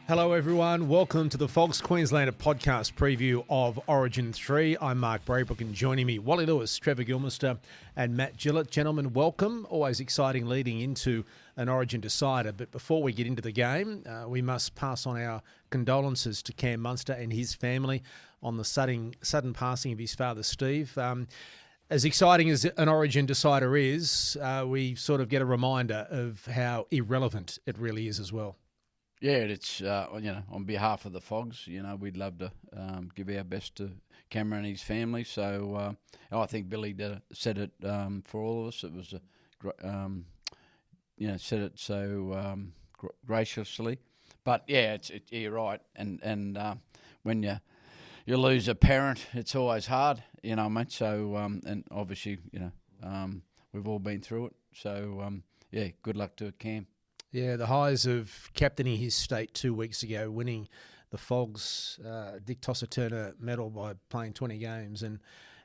Hello everyone, welcome to the FOGS Queenslander Podcast preview of Origin 3. I'm Mark Braybrook and joining me, Wally Lewis, Trevor Gillmeister and Matt Gillett. Gentlemen, welcome. Always exciting leading into an Origin decider, but before we get into the game, we must pass on our condolences to Cam Munster and his family on the sudden passing of his father, Steve. As exciting as an Origin decider is, we sort of get a reminder of how irrelevant it really is as well. Yeah, it's, on behalf of the FOGS, we'd love to give our best to Cameron and his family. So I think Billy said it for all of us. It was, said it so graciously. But, yeah, you're right. And when you lose a parent, it's always hard, mate. So, and obviously, we've all been through it. So, good luck to Cam. Yeah, the highs of captaining his state 2 weeks ago, winning the FOGS Dick Tosser-Turner medal by playing 20 games and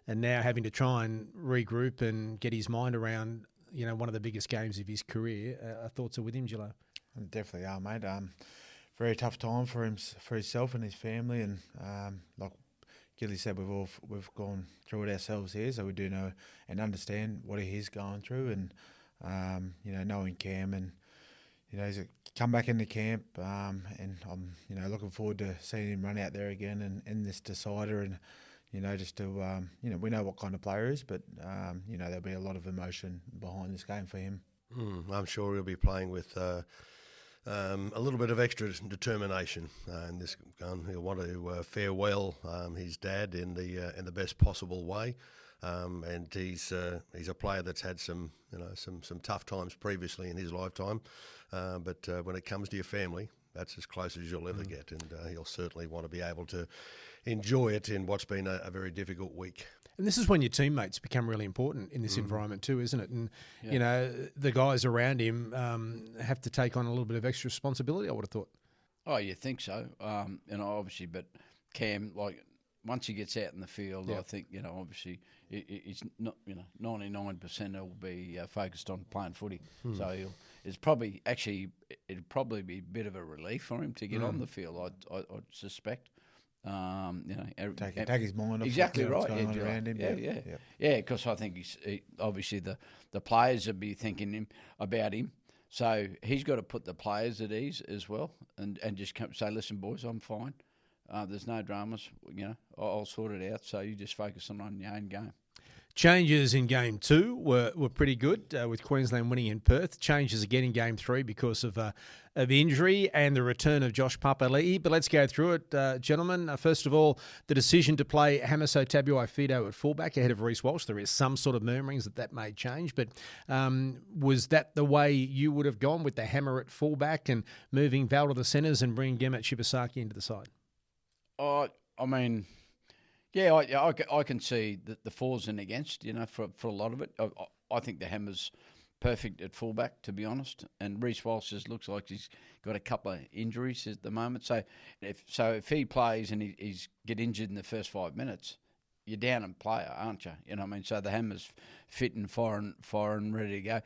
now having to try and regroup and get his mind around, one of the biggest games of his career. Our thoughts are with him, Gillo. Definitely are, mate. Very tough time for himself and his family, and like Gilly said, we've gone through it ourselves here, so we do know and understand what he's going through, and knowing Cam and he's come back into camp, and I'm looking forward to seeing him run out there again and in this decider, and just to we know what kind of player he is, but there'll be a lot of emotion behind this game for him. I'm sure he'll be playing with a little bit of extra determination in this gun. He'll want to farewell his dad in the best possible way. And he's a player that's had some tough times previously in his lifetime, but when it comes to your family, that's as close as you'll ever get, and he'll certainly want to be able to enjoy it in what's been a very difficult week. And this is when your teammates become really important in this environment too, isn't it? And, the guys around him have to take on a little bit of extra responsibility, I would have thought. Oh, you think so? Obviously, but Cam, once he gets out in the field, I think, obviously he's not, 99% he'll be focused on playing footy. So it'd probably be a bit of a relief for him to get on the field, I'd suspect. Take his mind off exactly what's right. going on around him. Yeah, because I think obviously the players would be thinking about him. So he's got to put the players at ease as well, and just say, listen, boys, I'm fine. There's no dramas, I'll sort it out. So you just focus on your own game. Changes in Game 2 were pretty good, with Queensland winning in Perth. Changes again in Game 3 because of injury and the return of Josh Papalii. But let's go through it, gentlemen. First of all, the decision to play Hamiso Tabuai-Fidow at fullback ahead of Reece Walsh. There is some sort of murmurings that may change, but was that the way you would have gone, with the hammer at fullback and moving Val to the centres and bringing Gemet Shibasaki into the side? I mean, yeah, I can see the fors and against, for a lot of it. I think the hammer's perfect at fullback, to be honest. And Reece Walsh looks like he's got a couple of injuries at the moment. So if he plays and he's get injured in the first 5 minutes, you're down a player, aren't you? So the hammer's fit and firing, ready to go.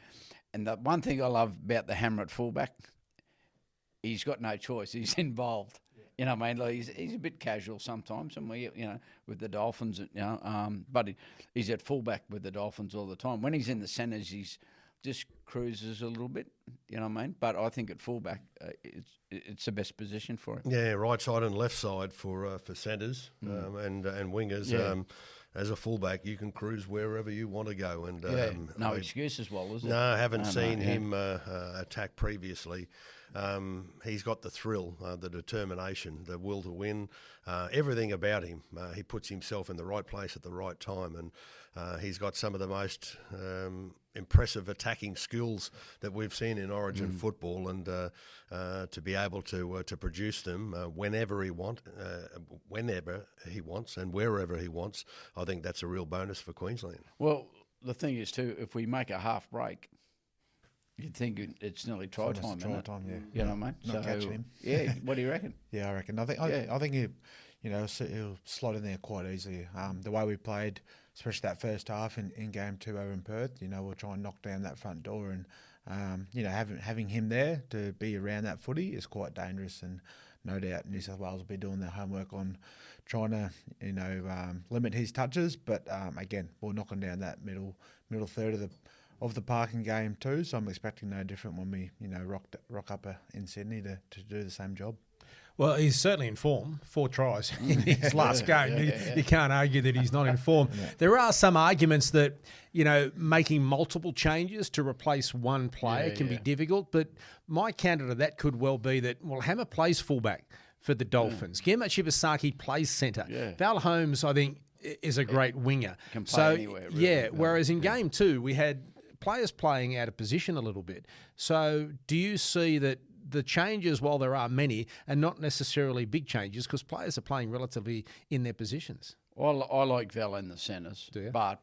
And the one thing I love about the hammer at fullback, he's got no choice. He's involved. He's a bit casual sometimes, and with the Dolphins, but he's at fullback with the Dolphins all the time. When he's in the centres, he's just cruises a little bit, But I think at fullback, it's the best position for him. Yeah, right side and left side for centres and wingers. Yeah. As a fullback, you can cruise wherever you want to go, and no excuse as well, is it? No, I haven't seen him attack previously. He's got the thrill, the determination, the will to win, everything about him. He puts himself in the right place at the right time, and he's got some of the most impressive attacking skills that we've seen in Origin football, and to be able to produce them whenever he wants and wherever he wants, I think that's a real bonus for Queensland. Well, the thing is too, if we make a half break, you'd think it's nearly try time, isn't it? Time, yeah. You know what I mean? Not catching him. Yeah, what do you reckon? Yeah, I reckon. I think he'll slot in there quite easily. The way we played, especially that first half in Game 2 over in Perth, we'll try and knock down that front door, and having him there to be around that footy is quite dangerous. And no doubt New South Wales will be doing their homework on trying to, limit his touches. But again, we're knocking down that middle third of the parking game too. So I'm expecting no different when we, rock up in Sydney to do the same job. Well, he's certainly in form. 4 tries in his last game. You can't argue that he's not in form. There are some arguments that, making multiple changes to replace one player can be difficult. But my counter to that could well be that, Hammer plays fullback for the Dolphins. Matt Shibasaki plays centre. Val Holmes, I think, is a great winger. Can play anywhere, really. Whereas in game 2, we had players playing out of position a little bit. So do you see that the changes, while there are many, are not necessarily big changes because players are playing relatively in their positions? Well, I like Val in the centres, but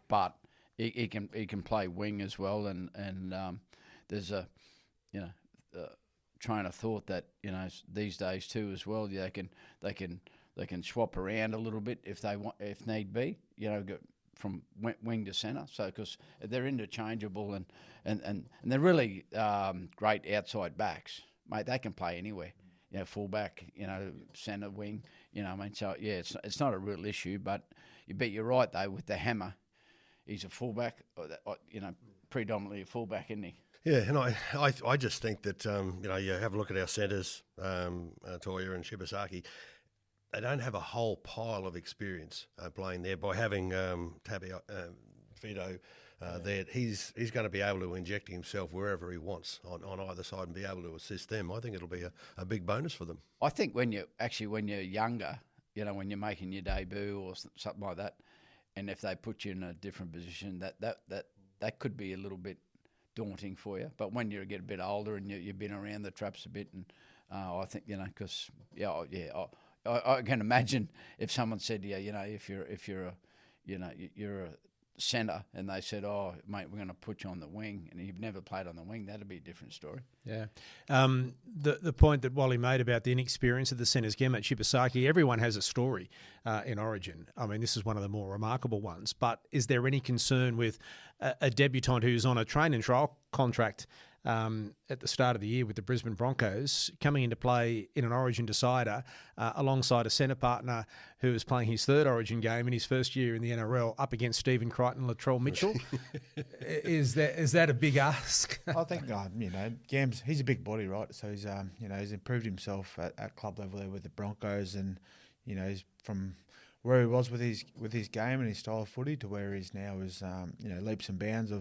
he can play wing as well, and there's a train of thought that these days too as well they can swap around a little bit if need be, go from wing to centre, so because they're interchangeable and they're really great outside backs. Mate, they can play anywhere. Fullback, centre, wing. So it's not a real issue. But you're right though with the Hammer. He's a fullback. Predominantly a fullback, isn't he? Yeah, and I just think that you have a look at our centres, Toya and Shibasaki. They don't have a whole pile of experience playing there. By having Fido there, he's going to be able to inject himself wherever he wants on either side and be able to assist them. I think it'll be a big bonus for them. I think when you're younger, when you're making your debut or something like that, and if they put you in a different position, that could be a little bit daunting for you. But when you get a bit older and you've been around the traps a bit, and I think because I can imagine if someone said to you, if you're a centre and they said, "Oh, mate, we're going to put you on the wing," and you've never played on the wing, that'd be a different story. Yeah. The point that Wally made about the inexperience of the centres, Matt Shibasaki, everyone has a story in Origin. I mean, this is one of the more remarkable ones. But is there any concern with a debutant who's on a train and trial contract at the start of the year with the Brisbane Broncos coming into play in an Origin decider alongside a centre partner who is playing his 3rd Origin game in his first year in the NRL up against Stephen Crichton and Latrell Mitchell? Is that a big ask? I think, Gams, he's a big body, right? So he's, he's improved himself at club level there with the Broncos, and he's from where he was with his game and his style of footy to where he is now is, leaps and bounds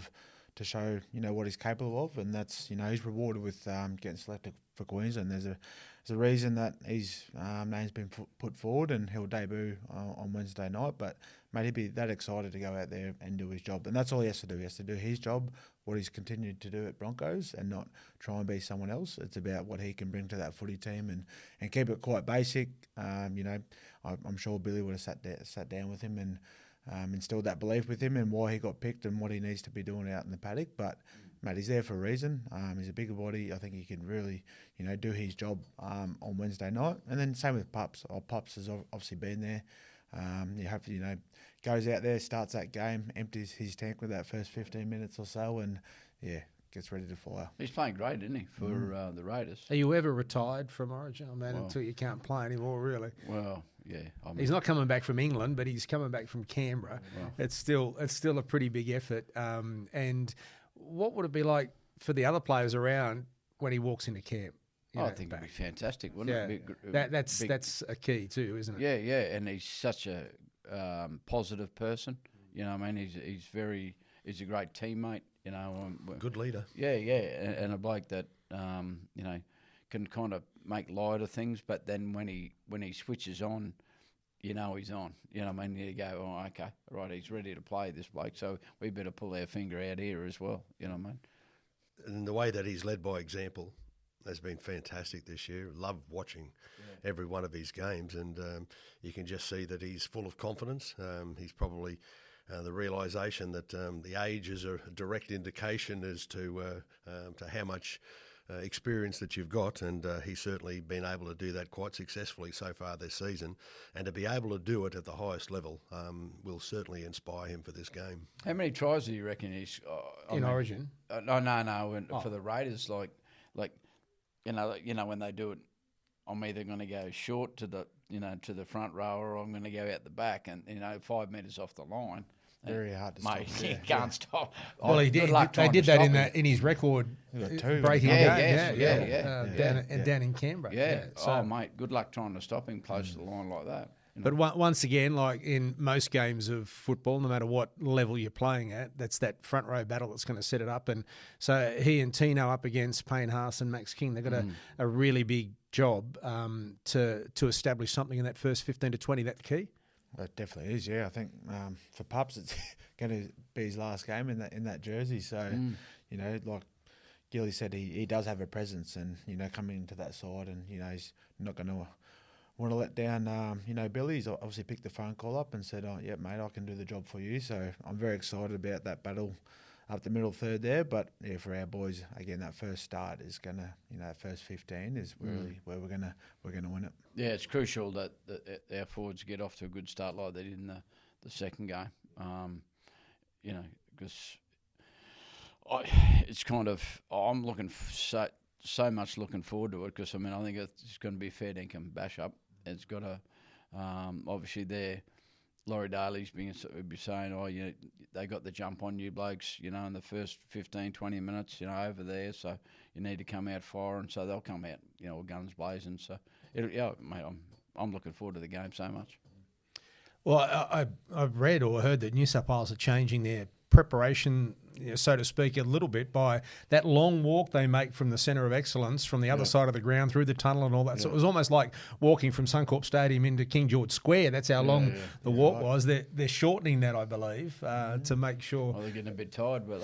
to show what he's capable of, and that's he's rewarded with getting selected for Queensland. There's a reason that his name's been put forward, and he'll debut on Wednesday night. But mate, he'd be that excited to go out there and do his job, and that's all he has to do. He has to do his job, what he's continued to do at Broncos, and not try and be someone else. It's about what he can bring to that footy team and keep it quite basic. I'm sure Billy would have sat down with him and instilled that belief with him and why he got picked and what he needs to be doing out in the paddock. But, mate, he's there for a reason. He's a bigger body. I think he can really, do his job on Wednesday night. And then same with Pups. Pups has obviously been there. Goes out there, starts that game, empties his tank with that first 15 minutes or so, and, gets ready to fire. He's playing great, isn't he, for the Raiders? Are you ever retired from Origin? Until you can't play anymore, really? Well, yeah. He's not coming back from England, but he's coming back from Canberra. Well, it's still a pretty big effort. And what would it be like for the other players around when he walks into camp? I think it'd be fantastic, wouldn't it? That's a key too, isn't it? Yeah, and he's such a positive person. He's a great teammate. Good leader. Yeah, and a bloke that can kind of make light of things, but then when he switches on, he's on. You go, oh, okay, right, he's ready to play, this bloke. So we better pull our finger out here as well. And the way that he's led by example has been fantastic this year. Love watching every one of his games, and you can just see that he's full of confidence. He's probably the realisation that the age is a direct indication as to how much experience that you've got, and he's certainly been able to do that quite successfully so far this season, and to be able to do it at the highest level will certainly inspire him for this game. How many tries do you reckon he's in Origin? No, for the Raiders, like when they do it I'm either going to go short to the front row, or I'm going to go out the back, and 5 metres off the line. Very hard to Mate, stop. he can't stop. Well, he did. They did that in his record breaking game. Down in Canberra. Yeah. So, mate, good luck trying to stop him close to the line like that. But once again, like in most games of football, no matter what level you're playing at, that's that front row battle that's going to set it up. And so he and Tino up against Payne Haas and Max King, they've got a really big job to establish something in that first 15 to 20. That the key? It definitely is, yeah. I think for Pups, it's going to be his last game in that jersey. So, like Gilly said, he does have a presence, and coming into that side, and he's not going to want to let down. Billy. He's obviously picked the phone call up and said, "Oh, yeah, mate, I can do the job for you." So I'm very excited about that battle up the middle third there. But yeah, for our boys, again, that first start is gonna, that first 15 is really where we're gonna win it. Yeah, it's crucial that our forwards get off to a good start like they did in the second game. Because it's kind of, I'm looking so much looking forward to it, because I think it's going to be a fair dinkum bash up. It's got to obviously there. Laurie Daly's be saying, they got the jump on you blokes, in the first 15, 20 minutes, over there. So you need to come out firing. So they'll come out, with guns blazing. So, mate, I'm looking forward to the game so much. Well, I've read or heard that New South Wales are changing their preparation, so to speak, a little bit by that long walk they make from the centre of excellence, from the other side of the ground through the tunnel and all that. So it was almost like walking from Suncorp Stadium into King George Square. That's how long the walk was. They're shortening that, I believe, to make sure. Well, they're getting a bit tired, but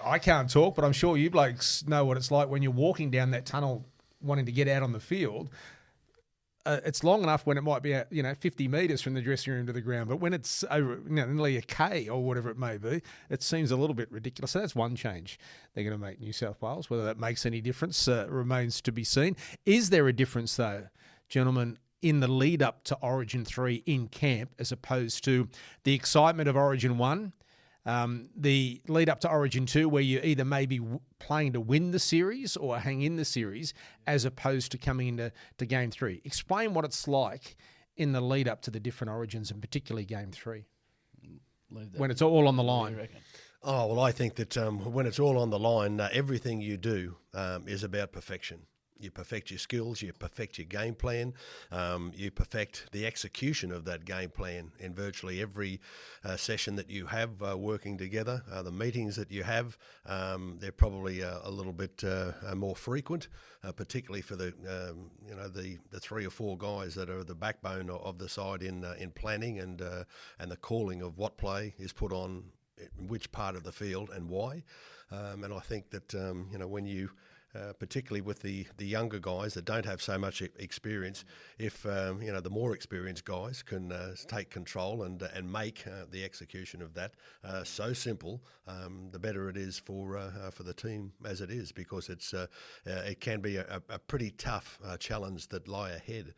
I can't talk, but I'm sure you blokes know what it's like when you're walking down that tunnel wanting to get out on the field. It's long enough when it might be 50 metres from the dressing room to the ground, but when it's over, nearly a K or whatever it may be, it seems a little bit ridiculous. So that's one change they're going to make New South Wales. Whether that makes any difference remains to be seen. Is there a difference, though, gentlemen, in the lead up to Origin 3 in camp as opposed to the excitement of Origin 1? The lead up to Origin 2, where you either may be playing to win the series or hang in the series, as opposed to coming into Game 3. Explain what it's like in the lead up to the different Origins, and particularly Game 3, when it's all on the line. Oh, well, I think that when it's all on the line, everything you do is about perfection. You perfect your skills, you perfect your game plan, you perfect the execution of that game plan in virtually every session that you have working together. The meetings that you have, they're probably a little bit more frequent, particularly for the 3 or 4 guys that are the backbone of the side in planning and the calling of what play is put on which part of the field and why. And I think that when you particularly with the younger guys that don't have so much experience, if the more experienced guys can take control and make the execution of that so simple, the better it is for the team as it is, because it can be a pretty tough challenge that lie ahead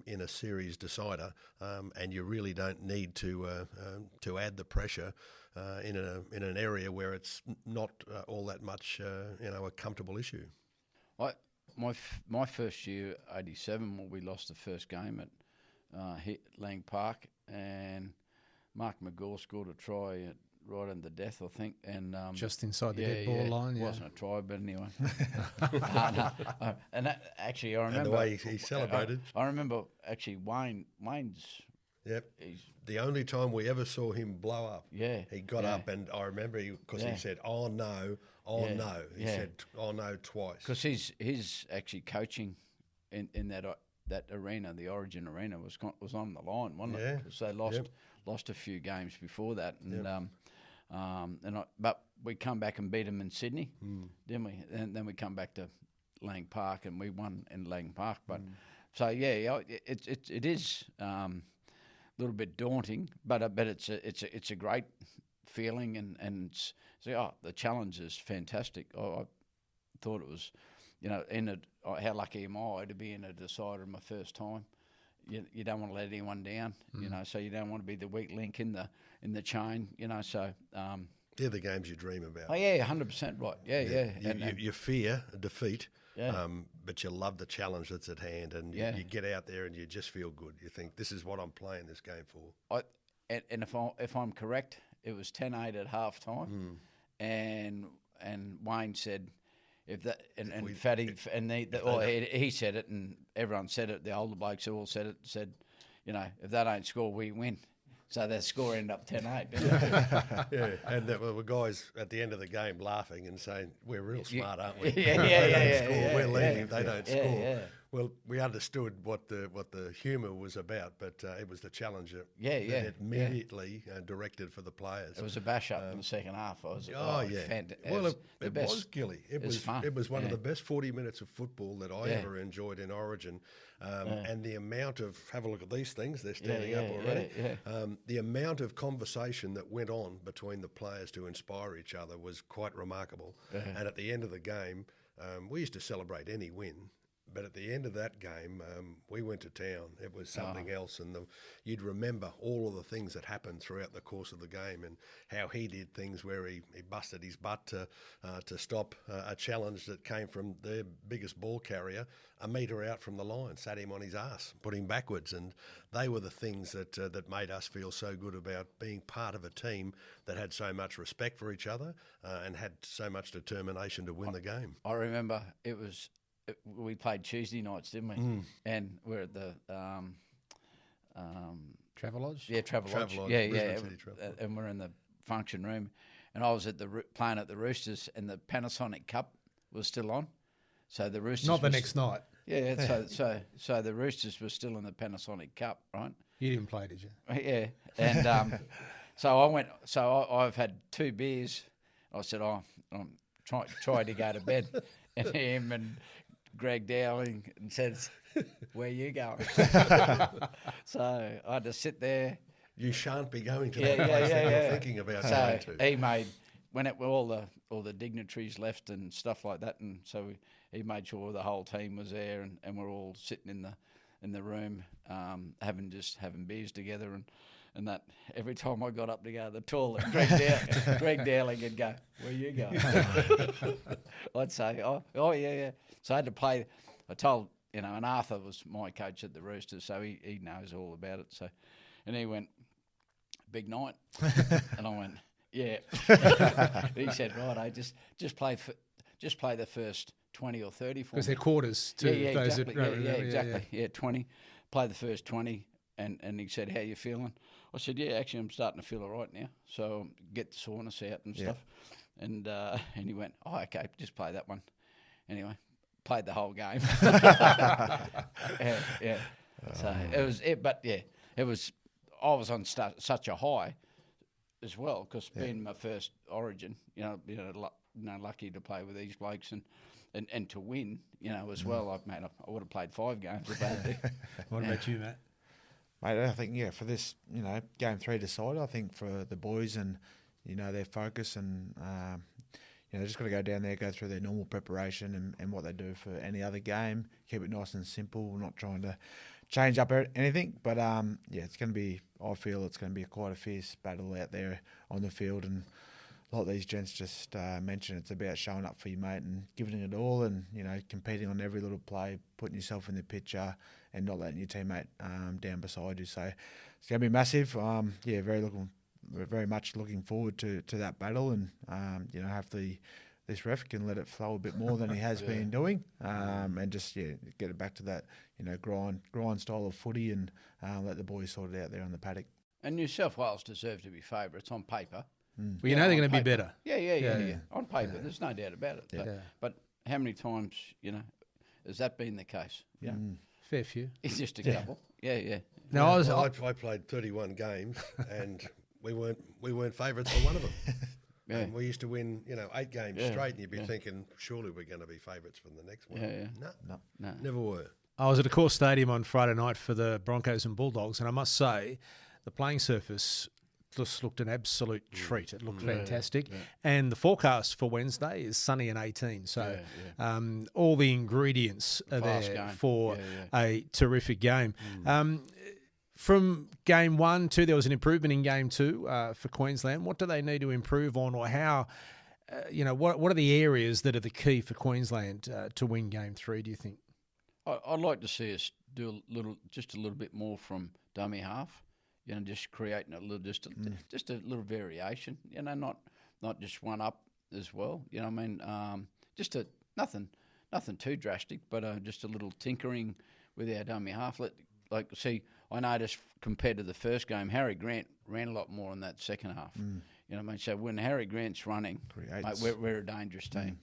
in a series decider, and you really don't need to add the pressure in an area where it's not all that much a comfortable issue. My first year, 87, when we lost the first game at Lang Park, and Mark McGaw scored a try right in the death, I think, and just inside the dead ball line. It wasn't a try, but anyway. And that, actually, I remember and the way he celebrated. I remember actually Wayne's. Yep. The only time we ever saw him blow up. Yeah. He got up, and I remember because he said, "Oh no, no." He said, "Oh no," twice. Because his actually coaching in that arena, the Origin arena, was on the line, wasn't it? Because they lost a few games before that, and but we come back and beat them in Sydney, didn't we? And then we come back to Lang Park and we won in Lang Park. But so it is. Little bit daunting, but it's a great feeling, and the challenge is fantastic. I thought it was, how lucky am I to be in a decider my first time. You don't want to let anyone down, so you don't want to be the weak link in the chain, So they're the games you dream about. Oh, yeah, 100% right. Yeah. You fear defeat, Yeah. but you love the challenge that's at hand, and you get out there and you just feel good. You think, this is what I'm playing this game for. And if I'm correct, it was 10-8 at half time, and Wayne said, if that he said it, and everyone said it. The older blokes all said it. Said, if that ain't score, we win. So that score ended up 10-8. Yeah, and there were guys at the end of the game laughing and saying, "We're real smart, aren't we? We're leading. They don't score." Yeah. Well, we understood what the humour was about, but it was the challenge that it immediately directed for the players. It was a bash up in the second half. Fantastic. Well, it was, Gilly. It was fun. It was one of the best 40 minutes of football that I ever enjoyed in Origin. And the amount of, have a look at these things, they're standing up already. The amount of conversation that went on between the players to inspire each other was quite remarkable. And at the end of the game, we used to celebrate any win. But at the end of that game, we went to town. It was something else, and you'd remember all of the things that happened throughout the course of the game, and how he did things where he busted his butt to stop a challenge that came from their biggest ball carrier a metre out from the line, sat him on his ass, put him backwards, and they were the things that made us feel so good about being part of a team that had so much respect for each other and had so much determination to win the game. I remember we played Tuesday nights, didn't we? And we're at the Travelodge? Yeah, Travelodge. Yeah. And we're in the function room, and I was playing at the Roosters, and the Panasonic Cup was still on. So the Roosters not the next night. Yeah. So the Roosters were still in the Panasonic Cup, right? You didn't play, did you? Yeah. And so I went. So I've had 2 beers. I said, I'm trying to go to bed, and him and Greg Dowling and says, "Where you going?" So I had to sit there. You shan't be going to that place that you're thinking about going to. He made all the dignitaries left and stuff like that, and so he made sure the whole team was there, and we're all sitting in the room having beers together, and that every time I got up to go to the toilet, Greg Dowling would go, "Where you going?" I'd say, oh yeah. So I had to play. I told, and Arthur was my coach at the Roosters, so he knows all about it. So, and he went, "Big night," and I went, "Yeah." He said, "Right, just play the first 20 or 30 for me." Because they're quarters to those exactly. Exactly. Yeah, 20. Play the first 20, and he said, "How you feeling?" I said, "Yeah, actually, I'm starting to feel all right now. So get the soreness out and stuff." And he went, "Oh, okay, just play that one." Anyway, played the whole game. Yeah. So it was it, but yeah, it was. I was on such a high as well because being my first Origin, lucky to play with these blokes and to win, as well. I would have played 5 games if I had to. What about you, Matt? Mate, I think, for this, game 3 decided, I think for the boys and, their focus and, just got to go down there, go through their normal preparation and what they do for any other game, keep it nice and simple, not trying to change up anything. But, it's going to be, I feel it's going to be quite a fierce battle out there on the field. And like these gents just mentioned, it's about showing up for your mate and giving it all and, competing on every little play, putting yourself in the picture and not letting your teammate down beside you. So it's going to be massive. Very much looking forward to that battle and, hopefully this ref can let it flow a bit more than he has been doing and just, get it back to that, grind style of footy and let the boys sort it out there on the paddock. And New South Wales deserve to be favourites on paper. Well, they're going to be better. Yeah. On paper, there's no doubt about it. But how many times, has that been the case? Yeah. Fair few. It's just a couple. Yeah. No, I played 31 games and we weren't favourites for one of them. And we used to win, 8 games straight, and you'd be thinking, surely we're going to be favourites for the next one. No, never were. I was at Accor Stadium on Friday night for the Broncos and Bulldogs, and I must say, the playing surface just looked an absolute treat. It looked fantastic. Yeah. And the forecast for Wednesday is sunny and 18. So all the ingredients are there for a terrific game. From game 1 to there was an improvement in game 2 for Queensland. What do they need to improve on, or how? What are the areas that are the key for Queensland to win game 3? Do you think? I'd like to see us do just a little bit more from dummy half. Just creating just a little variation. Not just one up as well. Just nothing too drastic, but just a little tinkering with our dummy half. I noticed compared to the first game, Harry Grant ran a lot more in that second half. So when Harry Grant's running, we're a dangerous team.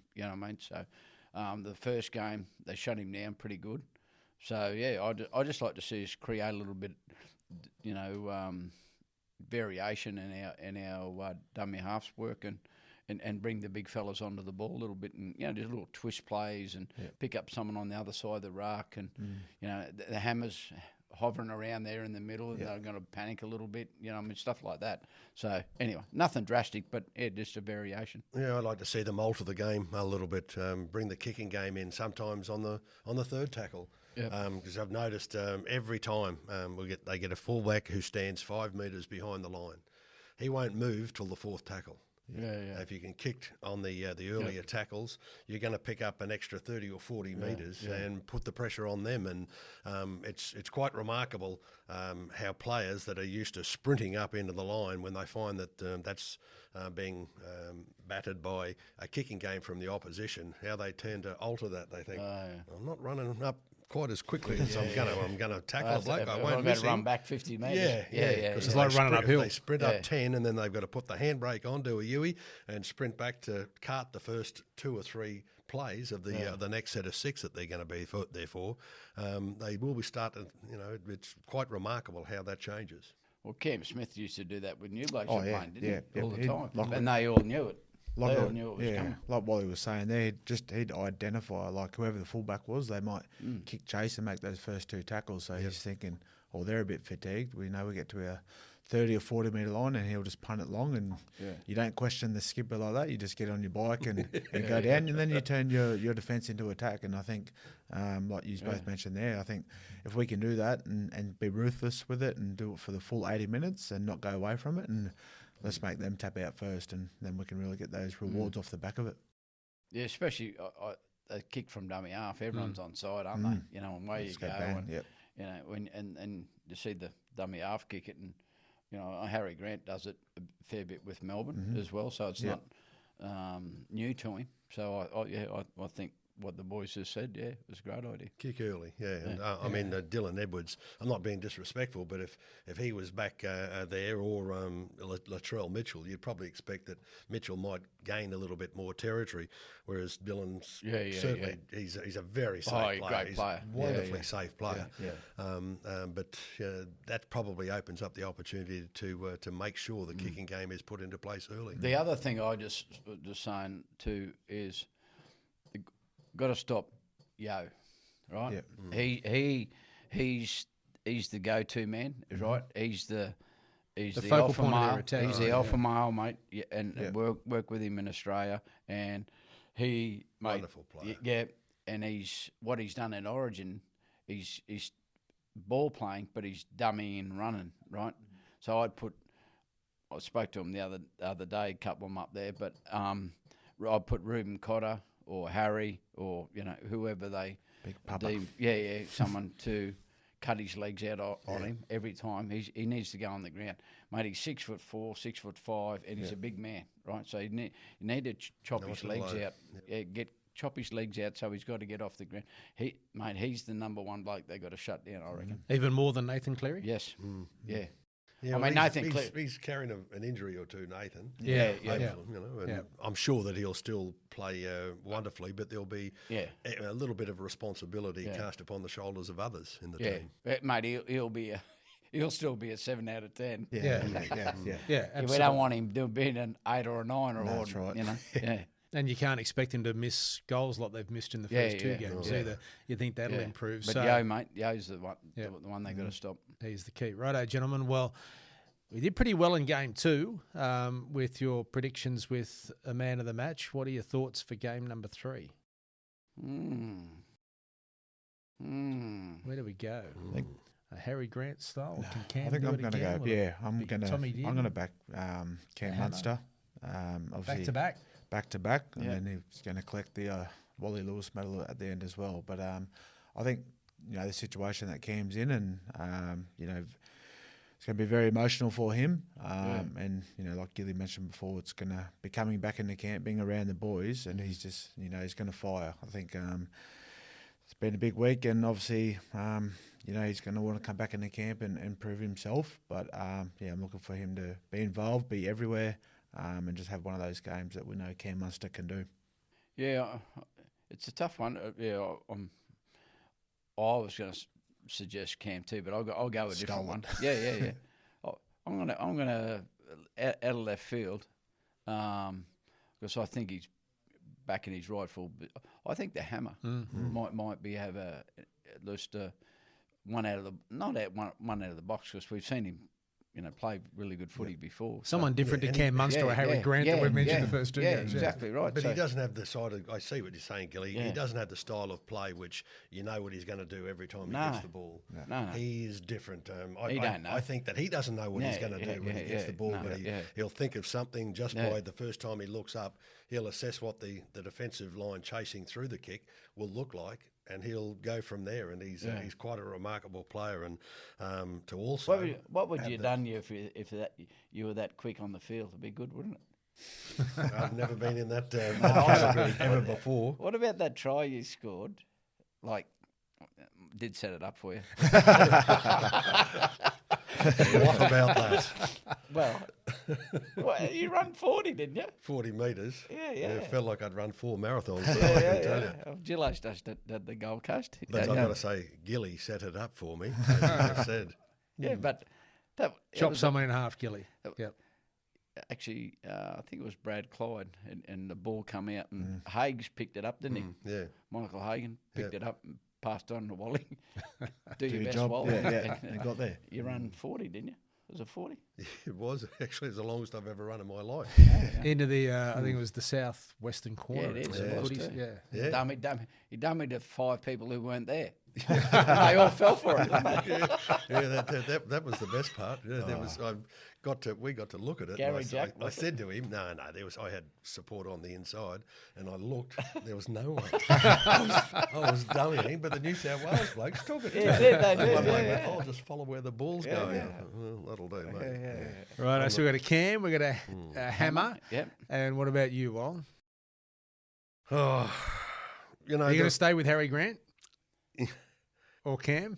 So the first game they shut him down pretty good. So I just like to see us create a little bit, variation in our dummy halves work and bring the big fellas onto the ball a little bit, and just little twist plays and pick up someone on the other side of the ruck, and the hammers hovering around there in the middle, and they're going to panic a little bit, stuff like that. So anyway, nothing drastic, but just a variation. Yeah, I'd like to see them alter the game a little bit, bring the kicking game in sometimes on the third tackle. Because I've noticed every time they get a fullback who stands 5 metres behind the line, he won't move till the fourth tackle. If you can kick on the earlier tackles, you're going to pick up an extra 30 or 40 metres and put the pressure on them. And it's quite remarkable how players that are used to sprinting up into the line, when they find that that's being battered by a kicking game from the opposition, how they tend to alter that. They think, I'm not running up quite as quickly as I'm going to tackle a bloke. I won't miss him. Run back 50 metres. It's like running uphill. They sprint up 10, and then they've got to put the handbrake on, do a Yui, and sprint back to cart the first 2 or 3 plays of the next set of 6 that they're going to be there for. They will be starting. It's quite remarkable how that changes. Well, Cam Smith used to do that with new blokes playing, didn't he? All the time, and they all knew it. They all knew it was coming. Like Wally was saying there, he'd identify, like whoever the fullback was, they might kick chase and make those first 2 tackles. So he's thinking, they're a bit fatigued. We know we get to our 30 or 40 metre line, and he'll just punt it long, and you don't question the skipper like that. You just get on your bike and go down, and then you turn your defence into attack. And I think, like you both mentioned there, I think if we can do that and be ruthless with it and do it for the full 80 minutes and not go away from it, and let's make them tap out first, and then we can really get those rewards off the back of it. Yeah, especially a kick from dummy half. Everyone's on side, aren't they? And where you go. And you see the dummy half kick it, and Harry Grant does it a fair bit with Melbourne as well, so it's not new to him. So I think what the boys just said, it was a great idea. Kick early, And I mean, Dylan Edwards, I'm not being disrespectful, but if he was back there, or Latrell Mitchell, you'd probably expect that Mitchell might gain a little bit more territory, whereas Dylan's certainly he's a very safe player. Great player. He's a wonderfully safe player. But that probably opens up the opportunity to make sure the kicking game is put into place early. The other thing I just saying too is, got to stop Yo, right? He's the go-to man, right? He's the alpha male. He's the alpha male, mate. Work with him in Australia, and wonderful player. Yeah, and what he's done in Origin, he's ball playing, but he's dummy and running, right? So I spoke to him the other day, a couple of them up there, but I put Ruben Cotter or Harry, or whoever they deem, someone to cut his legs out on him every time. He needs to go on the ground, mate. He's 6'4", 6'5", and he's a big man, right? So you need to chop his legs out. Chop his legs out, so he's got to get off the ground. He's the number one bloke they got to shut down, I reckon. Even more than Nathan Cleary? Yes. Yeah. Yeah, Nathan he's carrying an injury or two, Nathan. Yeah. I'm sure that he'll still play wonderfully, but there'll be a little bit of responsibility cast upon the shoulders of others in the team. Mate, he'll still be a 7 out of 10. Yeah. We don't want him being an 8 or a 9 or that's right. And you can't expect him to miss goals like they've missed in the first 2 games either. You think that'll improve. But Yo's the one they've got to stop. He's the key. Righto, gentlemen. Well, we did pretty well in game 2 with your predictions with a man of the match. What are your thoughts for game number 3? Where do we go? a Harry Grant style? No, Can Cam I think do I'm it going to again? go. Will Yeah, it I'm be going Tommy to. Dearden? I'm going to back Cam Hammer. Munster. Back Obviously to back. back to back, and Yeah. then he's going to collect the Wally Lewis medal at the end as well. But I think the situation that Cam's in, and it's going to be very emotional for him. And like Gilly mentioned before, it's going to be coming back into camp, being around the boys, and he's just he's going to fire. I think it's been a big week, and obviously he's going to want to come back into camp and prove himself. But I'm looking for him to be involved, be everywhere, and just have one of those games that we know Cam Munster can do. Yeah, it's a tough one. I was going to suggest Cam too, but I'll go a different one. Yeah. I'm gonna out of left field, because I think he's back in his right full. I think the Hammer might be have at least one out of the box, because we've seen him play really good footy before. Someone different to and Cam Munster or Harry Grant that we've mentioned the first two games. Exactly right. But So- he doesn't have the side of, I see what you're saying, Gilly. Yeah. He doesn't have the style of play which you know what he's going to do every time he No. gets the ball. No. He is different. He don't know. I think that he doesn't know what he's going to do when he gets the ball, but he'll think of something just by the first time he looks up. He'll assess what the defensive line chasing through the kick will look like, and he'll go from there. And he's quite a remarkable player. And to also, what would you have done if you were that quick on the field? It'd be good, wouldn't it? I've never been in that category ever before. What about that try you scored? Did set it up for you. What about that? Well, you run 40, didn't you? 40 metres. Yeah. It felt like I'd run 4 marathons. I can tell you. Gillett does the Gold Coast. But I've got to say, Gilly set it up for me, as I said. Yeah, but that Chop was someone in half, Gilly. Yep. actually, I think it was Brad Clyde, and the ball come out, and Hagues picked it up, didn't he? Yeah. Michael Hagan picked it up and passed on to Wally. Do Do your your best, job. Wally. Yeah. You got there. You run 40, didn't you? Was it 40? It was actually the longest I've ever run in my life. Into the, I think it was the southwestern corner. Yeah, it is. of It was footies. too. Yeah. He done me to 5 people who weren't there. They all fell for it, didn't they? That was the best part. Yeah, we got to look at it. Gary and Jack, I was said to him, no, I had support on the inside, and I looked, there was no one. I was dummying, but the New South Wales blokes took it. Yeah, they did. I'm like, Yeah. I'll just follow where the ball's going. Well, that'll do, mate. Right, so we've got a Cam, we've got a Hammer. Yep. And what about you, Wal? Oh, you know, Are you going to stay with Harry Grant? Or Cam?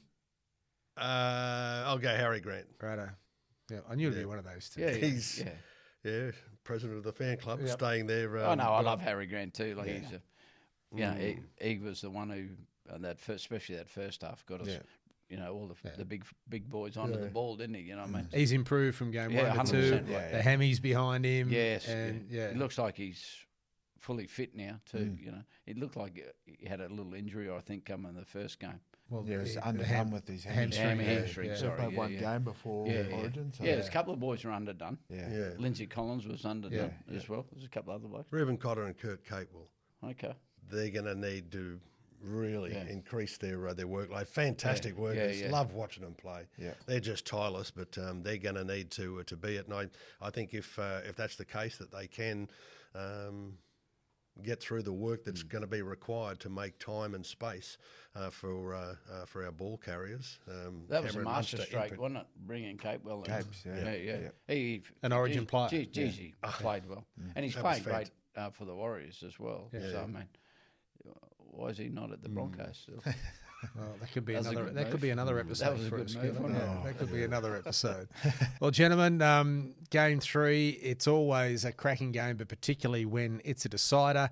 I'll go Harry Grant. Righto. Yeah, I knew it'd be one of those two. Yeah, He's president of the fan club, Yep. staying there. I love Harry Grant too. Like he's he was the one who especially that first half got us. Yeah. You know, all the big boys onto the ball, didn't he? You know what I mean? He's improved from game Yeah, 1 to 2. 100%, right. The Hammies behind him. Yes, And it looks like he's fully fit now too. You know, it looked like he had a little injury, I think, coming in the first game. Well, Yeah, it's the underdone with these hamstring. Hamstring, sorry. Played one yeah. game before Origin. So There's a couple of boys who are underdone. yeah. Lindsay Collins was underdone as well. There's a couple of other blokes. Reuben Cotter and Kurt Capewell. Okay. They're going to need to really increase their workload. Fantastic Yeah, workers. yeah. Love watching them play. Yeah. They're just tireless, but they're going to need to be it. And I think if that's the case, that they can get through the work that's going to be required to make time and space for our ball carriers. That was Cameron a Munster masterstroke, in wasn't it? Bringing Capewell in. Capes, yeah. He, An Origin player. Geez, he played well. And he's That was playing great for the Warriors as well. Yeah. So, I mean, why is he not at the Broncos still? Well, that could be That was a another. good That could move. be another episode. That was a for good us, move, Gillett. wasn't it? Yeah, that could be another episode. Well, gentlemen, game 3. It's always a cracking game, but particularly when it's a decider.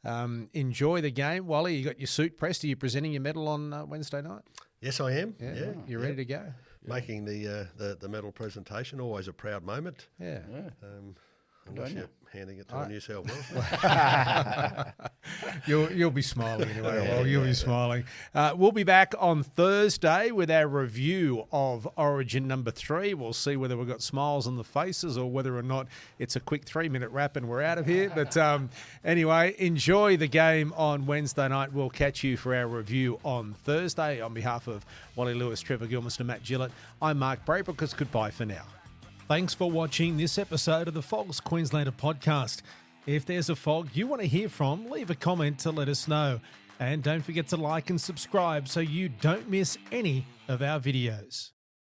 Enjoy the game, Wally. You got your suit pressed. Are you presenting your medal on Wednesday night? Yes, I am. Yeah. You ready to go? Making the medal presentation, always a proud moment. Yeah. Unless on you're handing it to a New South Wales. You'll be smiling anyway. Yeah, Well, you'll yeah, be smiling. We'll be back on Thursday with our review of Origin number 3. We'll see whether we've got smiles on the faces or whether or not it's a quick 3-minute wrap and we're out of here. But anyway, enjoy the game on Wednesday night. We'll catch you for our review on Thursday. On behalf of Wally Lewis, Trevor Gillmeister, Matt Gillett, I'm Mark Braybrook. It's goodbye for now. Thanks for watching this episode of the FOGS Queenslander Podcast. If there's a FOG you want to hear from, leave a comment to let us know. And don't forget to like and subscribe so you don't miss any of our videos.